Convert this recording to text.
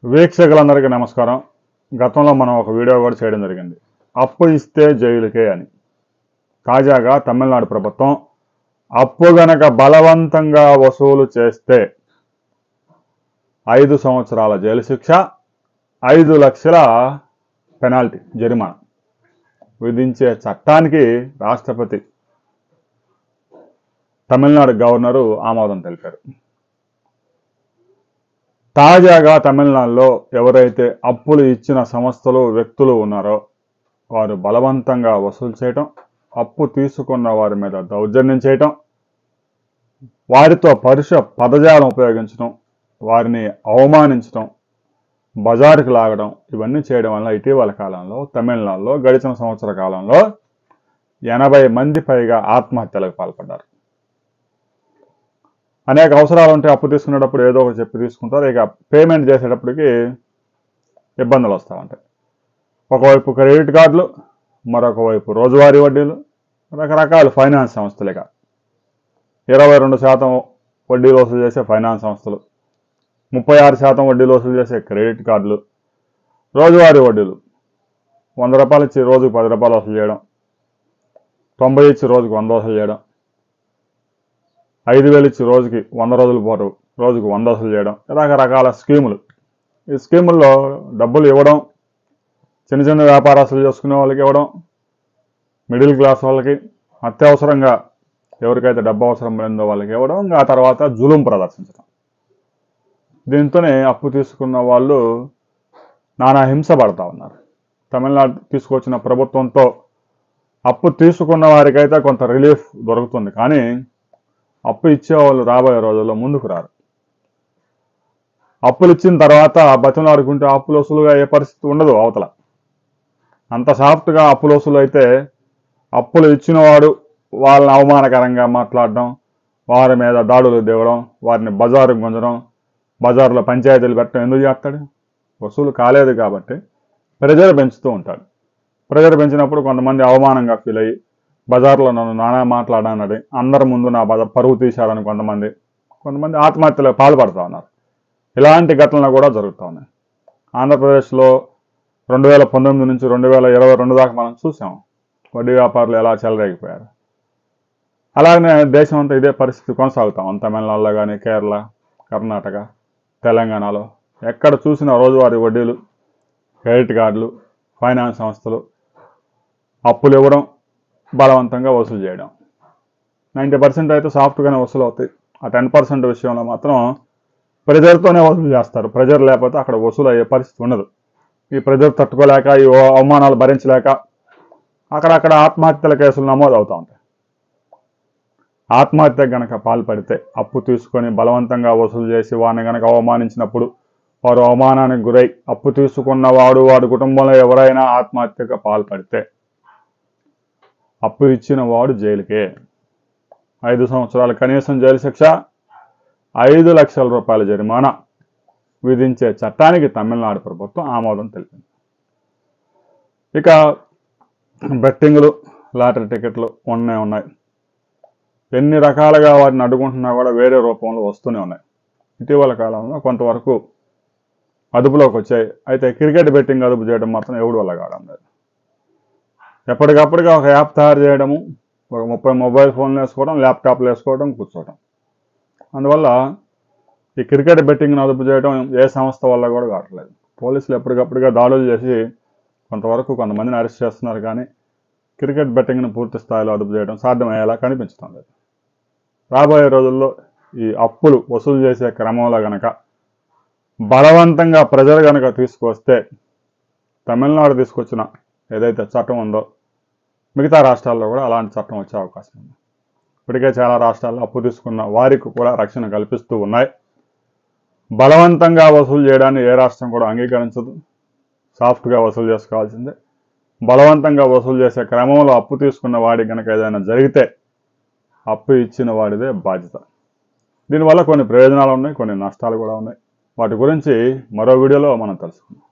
వీక్షకులందరికీ నమస్కారం. గతంలో మనం ఒక వీడియో కూడా చేయడం జరిగింది. అప్పు ఇస్తే జైలుకే అని. తాజాగా తమిళనాడు ప్రభుత్వం అప్పు గనక బలవంతంగా వసూలు చేస్తే 5 సంవత్సరాల జైలు శిక్ష, 5 లక్షల పెనాల్టీ జరిమానా విధించే చట్టానికి రాష్ట్రపతి తమిళనాడు గవర్నరు ఆమోదం తెలిపారు. తాజాగా తమిళనాడులో ఎవరైతే అప్పులు ఇచ్చిన సంస్థలు వ్యక్తులు ఉన్నారో వారు బలవంతంగా వసూలు చేయటం, అప్పు తీసుకున్న వారి మీద దౌర్జన్యం చేయటం, వారితో పరుష పదజాలం ఉపయోగించడం, వారిని అవమానించడం, బజారుకు లాగడం, ఇవన్నీ చేయడం వల్ల ఇటీవల కాలంలో తమిళనాడులో గడిచిన సంవత్సర కాలంలో 80 మంది పైగా ఆత్మహత్యలకు పాల్పడ్డారు. అనేక అవసరాలు ఉంటే అప్పు తీసుకునేటప్పుడు ఏదో ఒకటి చెప్పి తీసుకుంటారు. ఇక పేమెంట్ చేసేటప్పటికి ఇబ్బందులు వస్తూ ఉంటాయి. ఒకవైపు క్రెడిట్ కార్డులు, మరొక వైపు రోజువారీ వడ్డీలు, రకరకాల ఫైనాన్స్ సంస్థలు, ఇక 22% వడ్డీలు వసూలు చేసే ఫైనాన్స్ సంస్థలు, 36% వడ్డీలు వసూలు చేసే క్రెడిట్ కార్డులు, రోజువారీ వడ్డీలు 100 రూపాయలు ఇచ్చి రోజుకు 10 రూపాయలు వసూలు చేయడం, 90 ఇచ్చి రోజుకు 100 వసూలు చేయడం, 5,000 ఇచ్చి రోజుకి 100 రోజుల పాటు రోజుకు 100 వసూలు చేయడం, రకరకాల స్కీములు. ఈ స్కీముల్లో డబ్బులు ఇవ్వడం, చిన్న చిన్న వ్యాపారస్తులు చేసుకునే వాళ్ళకి ఇవ్వడం, మిడిల్ క్లాస్ వాళ్ళకి, అత్యవసరంగా ఎవరికైతే డబ్బు అవసరం లేదో వాళ్ళకి ఇవ్వడం, ఆ తర్వాత జులుం ప్రదర్శించడం. దీంతోనే అప్పు తీసుకున్న వాళ్ళు నానా హింస పడతా ఉన్నారు. తమిళనాడు తీసుకొచ్చిన ప్రభుత్వంతో అప్పు తీసుకున్న వారికైతే కొంత రిలీఫ్ దొరుకుతుంది, కానీ అప్పు ఇచ్చేవాళ్ళు రాబోయే రోజుల్లో ముందుకు రారు. అప్పులు ఇచ్చిన తర్వాత బతిమలాడుకుంటే అప్పులు వసూలుగా అయ్యే పరిస్థితి ఉండదు. అవతల అంత సాఫ్ట్గా అప్పులు వసూలు అయితే అప్పులు ఇచ్చినవాడు వాళ్ళని అవమానకరంగా మాట్లాడడం, వారి మీద దాడులు దిగడం, వారిని బజారు గుంజడం, బజారులో పంచాయతీలు పెట్టడం ఎందుకు చేస్తాడు? వసూలు కాలేదు కాబట్టి ప్రెజర్ పెంచుతూ ఉంటాడు. ప్రెజర్ పెంచినప్పుడు కొంతమంది అవమానంగా ఫీల్ అయ్యి బజార్లో నన్ను నానా మాట్లాడానని, అందరి ముందు నా పరువు తీశారని కొంతమంది ఆత్మహత్యలకు పాల్పడుతూ ఉన్నారు. ఇలాంటి ఘటనలు కూడా జరుగుతూ ఉన్నాయి. ఆంధ్రప్రదేశ్లో 2019 నుంచి 2022 దాకా మనం చూసాం వడ్డీ వ్యాపారులు ఎలా చెలరేగిపోయారు. అలాగనే దేశం అంతా ఇదే పరిస్థితి కొనసాగుతాం. తమిళనాడులో కానీ, కేరళ, కర్ణాటక, తెలంగాణలో ఎక్కడ చూసినా రోజువారీ వడ్డీలు, క్రెడిట్ కార్డులు, ఫైనాన్స్ సంస్థలు అప్పులు ఇవ్వడం, బలవంతంగా వసూలు చేయడం. 90% అయితే సాఫ్ట్గానే వసూలు అవుతాయి. ఆ 10% విషయంలో మాత్రం ప్రెజర్తోనే వసూలు చేస్తారు. ప్రెజర్ లేకపోతే అక్కడ వసూలు అయ్యే పరిస్థితి ఉండదు. ఈ ప్రెజర్ తట్టుకోలేక, ఈ అవమానాలు భరించలేక అక్కడక్కడ ఆత్మహత్యల కేసులు నమోదు అవుతూ ఉంటాయి. ఆత్మహత్య గనక పాల్పడితే, అప్పు తీసుకొని బలవంతంగా వసూలు చేసి వారిని గనక అవమానించినప్పుడు, వారు అవమానానికి గురై అప్పు తీసుకున్నవాడు, వాడి కుటుంబంలో ఎవరైనా ఆత్మహత్యకు పాల్పడితే అప్పు ఇచ్చిన వాడు జైలుకే. 5 సంవత్సరాల కనీసం జైలు శిక్ష, 5 లక్షల రూపాయల జరిమానా విధించే చట్టానికి తమిళనాడు ప్రభుత్వం ఆమోదం తెలిపింది. ఇక బెట్టింగులు, లాటరీ టికెట్లు ఉన్నాయి. ఎన్ని రకాలుగా వాటిని అడ్డుకుంటున్నా కూడా వేరే రూపంలో వస్తూనే ఉన్నాయి. ఇటీవల కాలంలో కొంతవరకు అదుపులోకి వచ్చాయి. అయితే క్రికెట్ బెట్టింగ్ అదుపు చేయడం మాత్రం ఎవడి వల్ల కావడం లేదు. ఎప్పటికప్పటిగా ఒక యాప్ తయారు చేయడము, ఒక 30 మొబైల్ ఫోన్లు వేసుకోవడం, ల్యాప్టాప్లు వేసుకోవడం, కూర్చోవడం. అందువల్ల ఈ క్రికెట్ బెట్టింగ్ను అదుపు చేయడం ఏ సంస్థ వల్ల కూడా కావట్లేదు. పోలీసులు ఎప్పటికప్పటిగా దాడులు చేసి కొంతమందిని అరెస్ట్ చేస్తున్నారు, కానీ క్రికెట్ బెట్టింగ్ను పూర్తి స్థాయిలో అదుపు చేయడం సాధ్యమయ్యేలా కనిపించడం లేదు. రాబోయే రోజుల్లో ఈ అప్పులు వసూలు చేసే క్రమంలో గనక బలవంతంగా ప్రజలు గనక తీసుకొస్తే, తమిళనాడు తీసుకొచ్చిన ఏదైతే చట్టం ఉందో మిగతా రాష్ట్రాల్లో కూడా అలాంటి చట్టం వచ్చే అవకాశం ఉంది. ఇప్పటికే చాలా రాష్ట్రాల్లో అప్పు తీసుకున్న వారికి కూడా రక్షణ కల్పిస్తూ ఉన్నాయి. బలవంతంగా వసూలు చేయడాన్ని ఏ రాష్ట్రం కూడా అంగీకరించదు. సాఫ్ట్గా వసూలు చేసుకోవాల్సిందే. బలవంతంగా వసూలు చేసే క్రమంలో అప్పు తీసుకున్న వాడికి కనుక ఏదైనా జరిగితే అప్పు ఇచ్చిన వాడిదే బాధ్యత. దీనివల్ల కొన్ని ప్రయోజనాలు ఉన్నాయి, కొన్ని నష్టాలు కూడా ఉన్నాయి. వాటి గురించి మరో వీడియోలో మనం తెలుసుకుందాం.